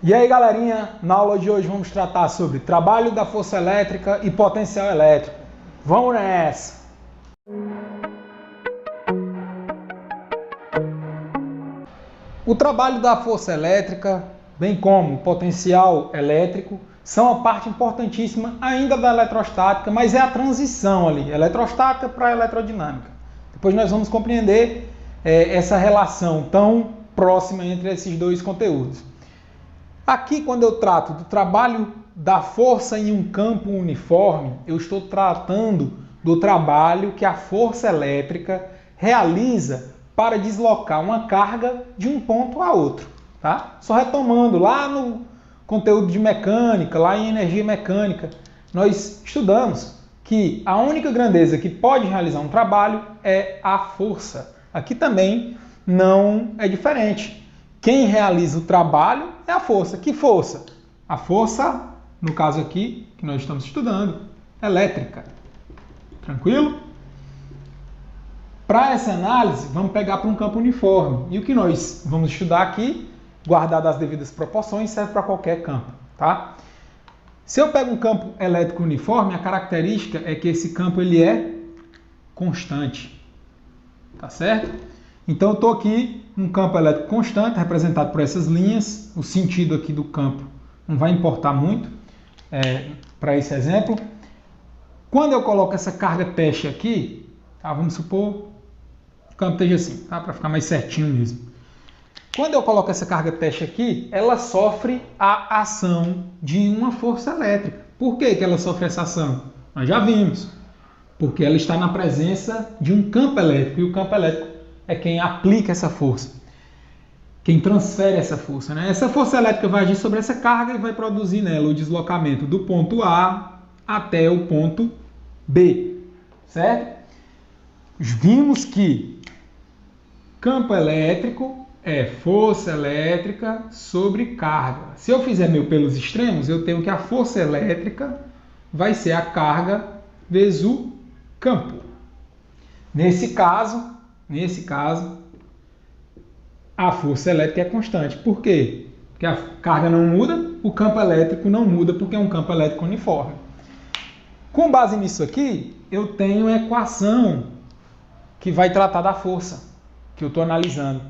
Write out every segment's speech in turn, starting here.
E aí, galerinha, na aula de hoje vamos tratar sobre trabalho da força elétrica e potencial elétrico. Vamos nessa! O trabalho da força elétrica, bem como o potencial elétrico, são a parte importantíssima ainda da eletrostática, mas é a transição ali, eletrostática para eletrodinâmica. Depois nós vamos compreender essa relação tão próxima entre esses dois conteúdos. Aqui, quando eu trato do trabalho da força em um campo uniforme, eu estou tratando do trabalho que a força elétrica realiza para deslocar uma carga de um ponto a outro. Tá? Só retomando, lá no conteúdo de mecânica, lá em energia mecânica, nós estudamos que a única grandeza que pode realizar um trabalho é a força. Aqui também não é diferente. Quem realiza o trabalho é a força. Que força? A força, no caso aqui, que nós estamos estudando, elétrica. Tranquilo? Para essa análise, vamos pegar para um campo uniforme. E o que nós vamos estudar aqui, guardado as devidas proporções, serve para qualquer campo. Tá? Se eu pego um campo elétrico uniforme, a característica é que esse campo ele é constante. Tá certo? Então eu estou aqui num campo elétrico constante, representado por essas linhas. O sentido aqui do campo não vai importar muito para esse exemplo. Quando eu coloco essa carga teste aqui, tá, vamos supor que o campo esteja assim, tá, para ficar mais certinho mesmo. Quando eu coloco essa carga teste aqui, ela sofre a ação de uma força elétrica. Por que ela sofre essa ação? Nós já vimos. Porque ela está na presença de um campo elétrico, e o campo elétrico é quem aplica essa força, quem transfere essa força. Né? Essa força elétrica vai agir sobre essa carga e vai produzir nela o deslocamento do ponto A até o ponto B. Certo? Vimos que campo elétrico é força elétrica sobre carga. Se eu fizer meu pelos extremos, eu tenho que a força elétrica vai ser a carga vezes o campo. Nesse caso, a força elétrica é constante. Por quê? Porque a carga não muda, o campo elétrico não muda, porque é um campo elétrico uniforme. Com base nisso aqui, eu tenho a equação que vai tratar da força que eu estou analisando.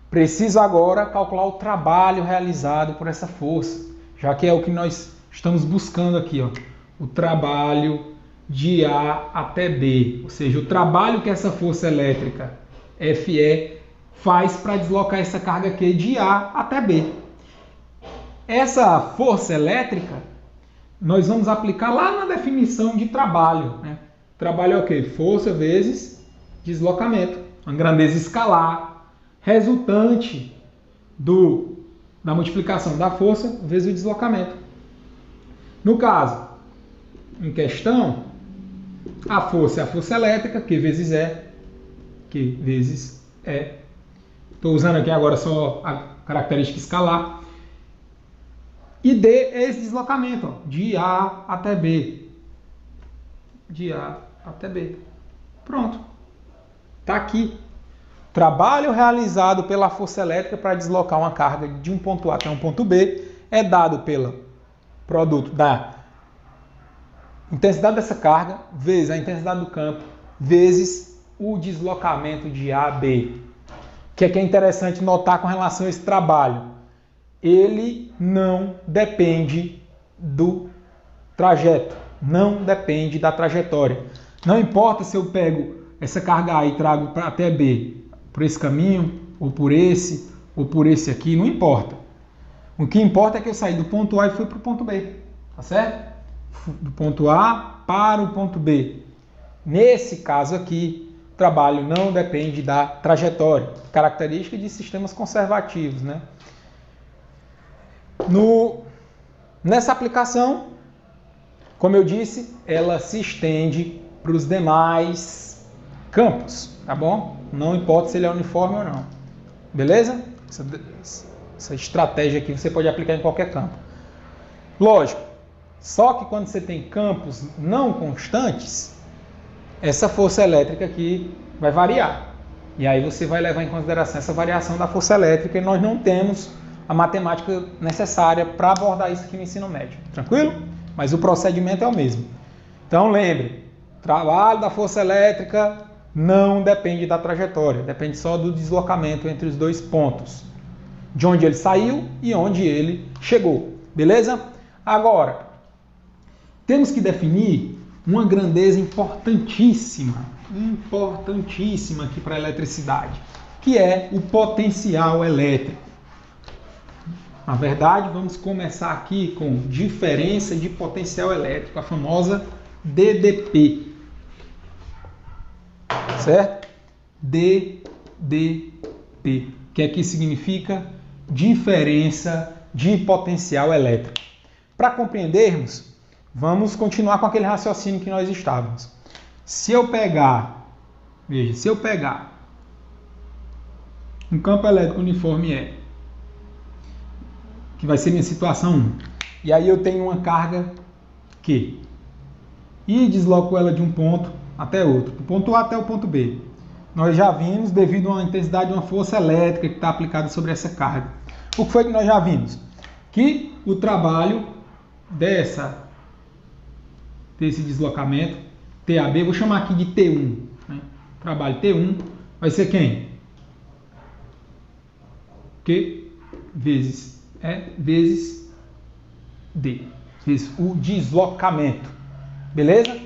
Preciso agora calcular o trabalho realizado por essa força, já que é o que nós estamos buscando aqui, ó, o trabalho de A até B, ou seja, o trabalho que essa força elétrica FE faz para deslocar essa carga Q de A até B. Essa força elétrica nós vamos aplicar lá na definição de trabalho. Né? Trabalho é o quê? Força vezes deslocamento, uma grandeza escalar, resultante da multiplicação da força vezes o deslocamento. No caso em questão, a força é a força elétrica, Q vezes E. Estou usando aqui agora só a característica escalar. E D é esse deslocamento, ó, de A até B. De A até B. Pronto. Está aqui. Trabalho realizado pela força elétrica para deslocar uma carga de um ponto A até um ponto B é dado pelo produto da intensidade dessa carga vezes a intensidade do campo vezes o deslocamento de A a B. O que é interessante notar com relação a esse trabalho? Ele não depende do trajeto, não depende da trajetória. Não importa se eu pego essa carga A e trago até B por esse caminho, ou por esse aqui, não importa. O que importa é que eu saí do ponto A e fui para o ponto B, tá certo? Do ponto A para o ponto B. Nesse caso aqui, o trabalho não depende da trajetória, característica de sistemas conservativos. Né? Nessa aplicação, como eu disse, ela se estende para os demais campos, tá bom? Não importa se ele é uniforme ou não. Beleza? Essa estratégia aqui você pode aplicar em qualquer campo. Lógico, só que quando você tem campos não constantes, essa força elétrica aqui vai variar. E aí você vai levar em consideração essa variação da força elétrica e nós não temos a matemática necessária para abordar isso aqui no ensino médio. Tranquilo? Mas o procedimento é o mesmo. Então lembre, o trabalho da força elétrica não depende da trajetória, depende só do deslocamento entre os dois pontos, de onde ele saiu e onde ele chegou. Beleza? Agora, temos que definir uma grandeza importantíssima aqui para a eletricidade, que é o potencial elétrico. Na verdade, vamos começar aqui com diferença de potencial elétrico, a famosa DDP. Certo? DDP, que aqui significa diferença de potencial elétrico. Para compreendermos, vamos continuar com aquele raciocínio que nós estávamos. Se eu pegar um campo elétrico uniforme E, que vai ser minha situação 1, e aí eu tenho uma carga Q, e desloco ela de um ponto até outro, do ponto A até o ponto B. Nós já vimos, devido a uma intensidade de uma força elétrica que está aplicada sobre essa carga. O que foi que nós já vimos? Que o trabalho desse deslocamento, TAB, vou chamar aqui de T1, né? Trabalho T1 vai ser quem? Q vezes E vezes D, vezes o deslocamento. Beleza?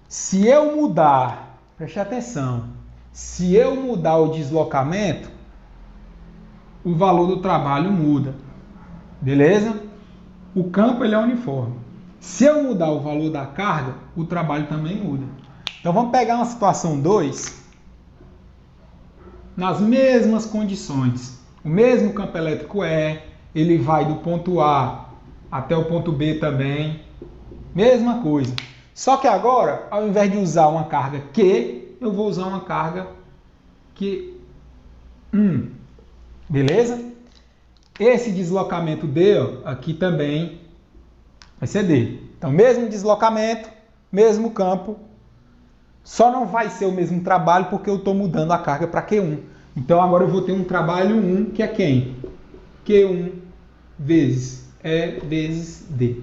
Se eu mudar, preste atenção, se eu mudar o deslocamento, o valor do trabalho muda. Beleza? O campo ele é uniforme. Se eu mudar o valor da carga, o trabalho também muda. Então vamos pegar uma situação 2, nas mesmas condições. O mesmo campo elétrico ele vai do ponto A até o ponto B também. Mesma coisa. Só que agora, ao invés de usar uma carga Q, eu vou usar uma carga Q1. Beleza? Esse deslocamento D, ó, aqui também vai ser D. Então, mesmo deslocamento, mesmo campo, só não vai ser o mesmo trabalho porque eu estou mudando a carga para Q1. Então, agora eu vou ter um trabalho 1, que é quem? Q1 vezes E vezes D.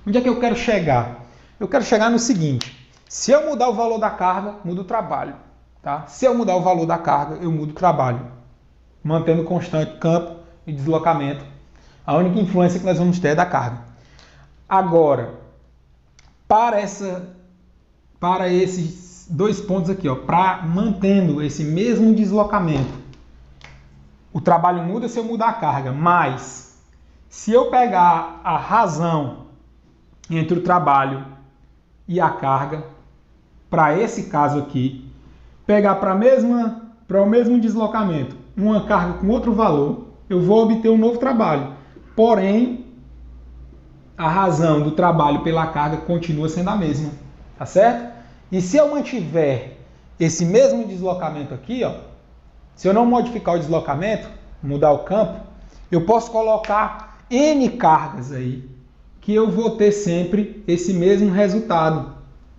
Onde é que eu quero chegar? Eu quero chegar no seguinte: se eu mudar o valor da carga, muda o trabalho. Tá? Se eu mudar o valor da carga, eu mudo o trabalho. Mantendo constante campo e deslocamento. A única influência que nós vamos ter é da carga. Agora, para esses dois pontos aqui, mantendo esse mesmo deslocamento, o trabalho muda se eu mudar a carga, mas se eu pegar a razão entre o trabalho e a carga, para esse caso aqui, pegar para o mesmo deslocamento uma carga com outro valor, eu vou obter um novo trabalho. Porém, a razão do trabalho pela carga continua sendo a mesma, tá certo? E se eu mantiver esse mesmo deslocamento aqui, ó, se eu não modificar o deslocamento, mudar o campo, eu posso colocar N cargas aí, que eu vou ter sempre esse mesmo resultado.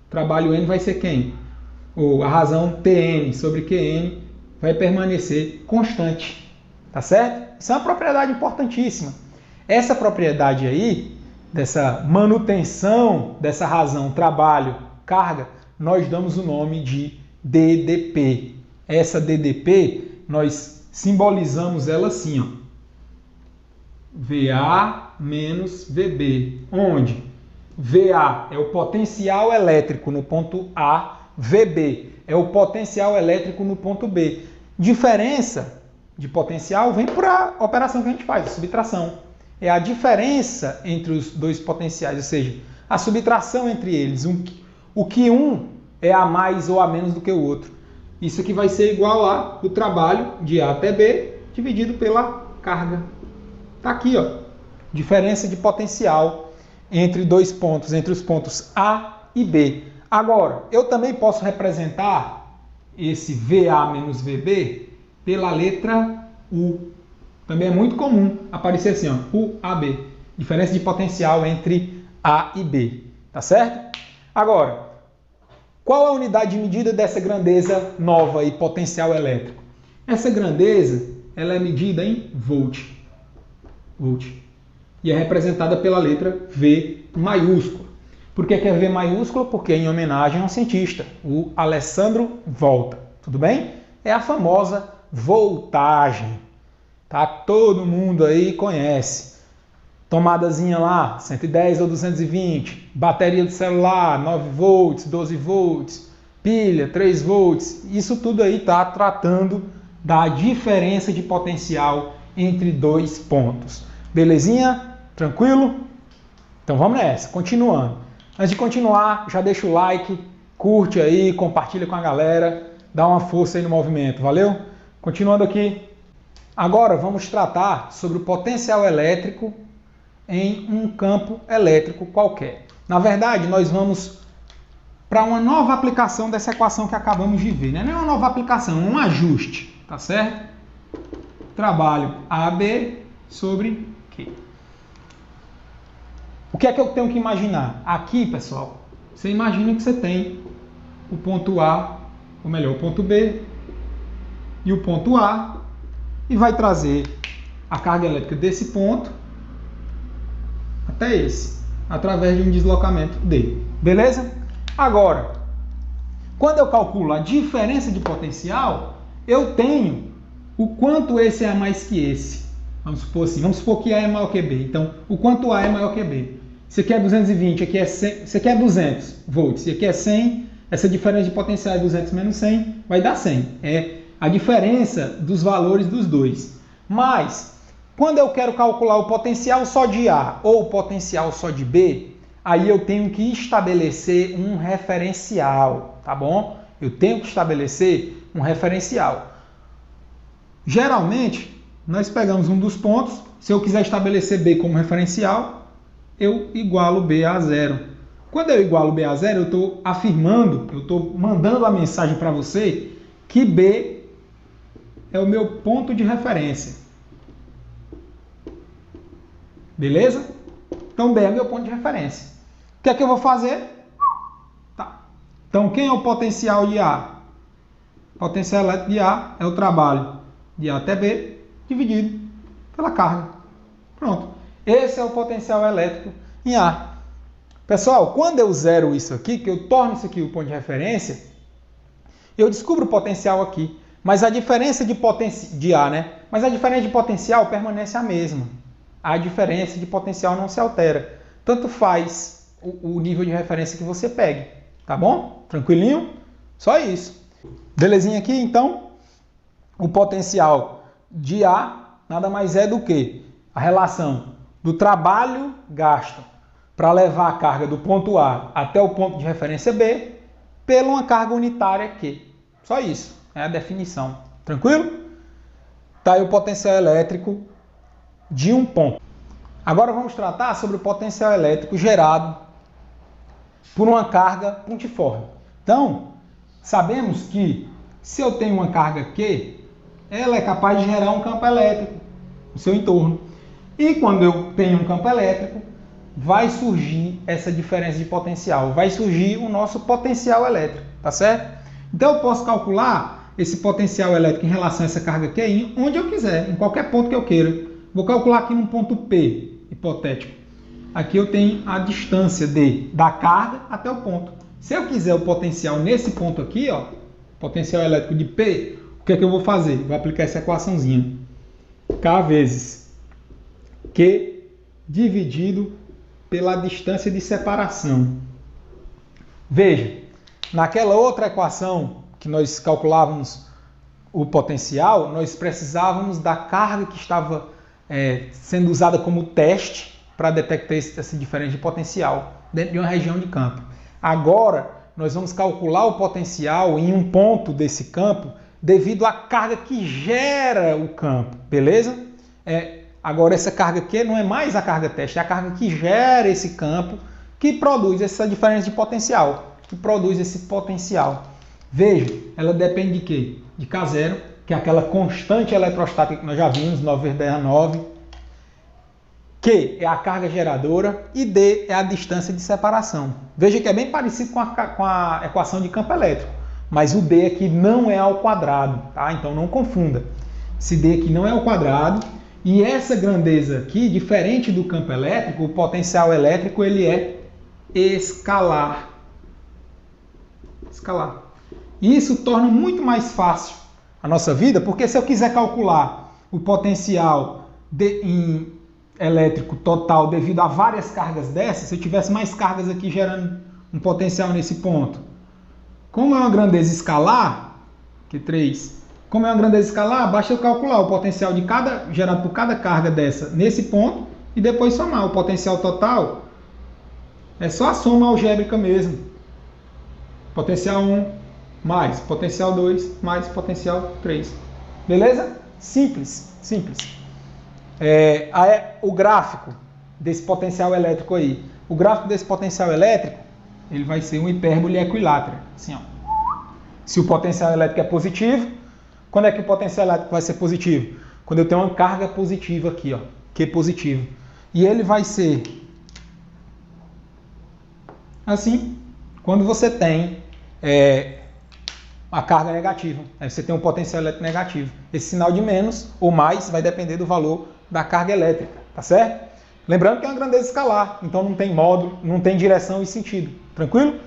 O trabalho N vai ser quem? Ou a razão Tn sobre Qn vai permanecer constante, tá certo? Isso é uma propriedade importantíssima. Essa propriedade aí, dessa manutenção dessa razão trabalho-carga, nós damos o nome de DDP. Essa DDP, nós simbolizamos ela assim, ó. VA menos VB, onde VA é o potencial elétrico no ponto A, VB é o potencial elétrico no ponto B. Diferença de potencial vem por a operação que a gente faz, a subtração. É a diferença entre os dois potenciais, ou seja, a subtração entre eles. O que um é a mais ou a menos do que o outro. Isso aqui vai ser igual a o trabalho de A até B dividido pela carga. Está aqui, ó, diferença de potencial entre dois pontos, entre os pontos A e B. Agora, eu também posso representar esse VA menos VB pela letra U. Também é muito comum aparecer assim, ó, UAB. Diferença de potencial entre A e B. Tá certo? Agora, qual a unidade de medida dessa grandeza nova e potencial elétrico? Essa grandeza ela é medida em volt. E é representada pela letra V maiúscula. Por que é V maiúscula? Porque é em homenagem a um cientista, o Alessandro Volta. Tudo bem? É a famosa voltagem. Tá? Todo mundo aí conhece. Tomadazinha lá, 110 ou 220. Bateria de celular, 9 volts, 12 volts. Pilha, 3 volts. Isso tudo aí está tratando da diferença de potencial entre dois pontos. Belezinha? Tranquilo? Então vamos nessa, continuando. Antes de continuar, já deixa o like, curte aí, compartilha com a galera, dá uma força aí no movimento, valeu? Continuando aqui. Agora vamos tratar sobre o potencial elétrico em um campo elétrico qualquer. Na verdade, nós vamos para uma nova aplicação dessa equação que acabamos de ver, né? Não é uma nova aplicação, é um ajuste, tá certo? Trabalho AB sobre Q. O que é que eu tenho que imaginar? Aqui, pessoal, você imagina que você tem o ponto A, ou melhor, o ponto B e o ponto A, e vai trazer a carga elétrica desse ponto até esse, através de um deslocamento D. Beleza? Agora, quando eu calculo a diferença de potencial, eu tenho o quanto esse é mais que esse. Vamos supor assim, vamos supor que A é maior que B. Então, o quanto A é maior que B. Isso aqui é 220, aqui é 100, isso aqui é 200 volts, e aqui é 100, essa diferença de potencial é 200 menos 100, vai dar 100. É a diferença dos valores dos dois. Mas, quando eu quero calcular o potencial só de A ou o potencial só de B, aí eu tenho que estabelecer um referencial, tá bom? Eu tenho que estabelecer um referencial. Geralmente, nós pegamos um dos pontos, se eu quiser estabelecer B como referencial, eu igualo B a zero. Quando eu igualo B a zero, eu estou afirmando, eu estou mandando a mensagem para você que B é o meu ponto de referência. Beleza? Então B é meu ponto de referência. O que é que eu vou fazer? Tá. Então quem é o potencial de A? O potencial elétrico de A é o trabalho de A até B dividido pela carga. Pronto. Esse é o potencial elétrico em A. Pessoal, quando eu zero isso aqui, que eu torno isso aqui o ponto de referência, eu descubro o potencial aqui. Mas a diferença de A, né? Mas a diferença de potencial permanece a mesma. A diferença de potencial não se altera. Tanto faz o nível de referência que você pegue. Tá bom? Tranquilinho? Só isso. Belezinha aqui, então? O potencial de A nada mais é do que a relação do trabalho gasto para levar a carga do ponto A até o ponto de referência B pela uma carga unitária Q. Só isso. É a definição. Tranquilo? Tá aí o potencial elétrico de um ponto. Agora vamos tratar sobre o potencial elétrico gerado por uma carga pontiforme. Então, sabemos que se eu tenho uma carga Q, ela é capaz de gerar um campo elétrico no seu entorno. E quando eu tenho um campo elétrico, vai surgir essa diferença de potencial, vai surgir o nosso potencial elétrico, tá certo? Então eu posso calcular esse potencial elétrico em relação a essa carga Q onde eu quiser, em qualquer ponto que eu queira. Vou calcular aqui num ponto P, hipotético. Aqui eu tenho a distância da carga até o ponto. Se eu quiser o potencial nesse ponto aqui, ó, potencial elétrico de P, o que é que eu vou fazer? Vou aplicar essa equaçãozinha. K vezes Q dividido pela distância de separação. Veja, naquela outra equação que nós calculávamos o potencial, nós precisávamos da carga que estava sendo usada como teste para detectar essa diferença de potencial dentro de uma região de campo. Agora, nós vamos calcular o potencial em um ponto desse campo devido à carga que gera o campo, beleza? Agora, essa carga aqui não é mais a carga teste, é a carga que gera esse campo, que produz essa diferença de potencial, que produz esse potencial. Veja, ela depende de quê? De K0, que é aquela constante eletrostática que nós já vimos, 9 vezes 10 a 9. Q é a carga geradora e D é a distância de separação. Veja que é bem parecido com a equação de campo elétrico, mas o D aqui não é ao quadrado, tá? Então não confunda. esse D aqui não é ao quadrado, e essa grandeza aqui, diferente do campo elétrico, o potencial elétrico ele é escalar. Escalar. Isso torna muito mais fácil a nossa vida, porque se eu quiser calcular o potencial elétrico total devido a várias cargas dessas, se eu tivesse mais cargas aqui gerando um potencial nesse ponto, como é uma grandeza escalar, que 3, como é uma grandeza escalar, basta eu calcular o potencial de gerado por cada carga dessa nesse ponto e depois somar o potencial total. É só a soma algébrica mesmo. Potencial 1 mais potencial 2 mais potencial 3. Beleza? Simples, simples. O gráfico desse potencial elétrico aí. O gráfico desse potencial elétrico, ele vai ser uma hipérbole equilátera. Assim, ó. Se o potencial elétrico é positivo, quando é que o potencial elétrico vai ser positivo? Quando eu tenho uma carga positiva aqui, ó, Q positivo. E ele vai ser assim, quando você tem a carga negativa. Aí você tem um potencial elétrico negativo. Esse sinal de menos ou mais vai depender do valor da carga elétrica, tá certo? Lembrando que é uma grandeza escalar, então não tem módulo, não tem direção e sentido. Tranquilo?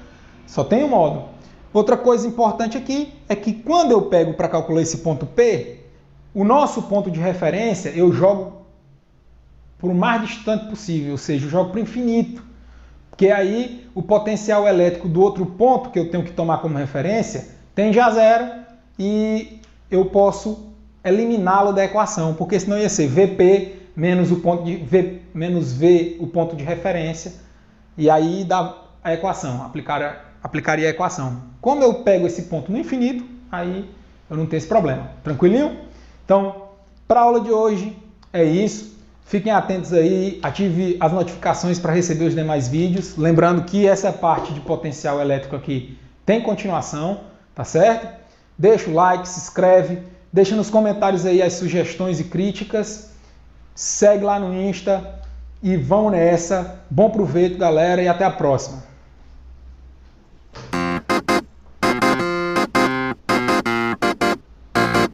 Só tem o módulo. Outra coisa importante aqui é que quando eu pego para calcular esse ponto P, o nosso ponto de referência eu jogo por o mais distante possível, ou seja, eu jogo para o infinito. Porque aí o potencial elétrico do outro ponto que eu tenho que tomar como referência tende a zero e eu posso eliminá-lo da equação, porque senão ia ser Vp menos o ponto de V menos V, o ponto de referência, e aí dá a equação, aplicaria a equação. Como eu pego esse ponto no infinito, aí eu não tenho esse problema. Tranquilinho? Então, para a aula de hoje é isso. Fiquem atentos aí, ative as notificações para receber os demais vídeos. Lembrando que essa parte de potencial elétrico aqui tem continuação, tá certo? Deixa o like, se inscreve, deixa nos comentários aí as sugestões e críticas. Segue lá no Insta e vamos nessa. Bom proveito, galera, e até a próxima.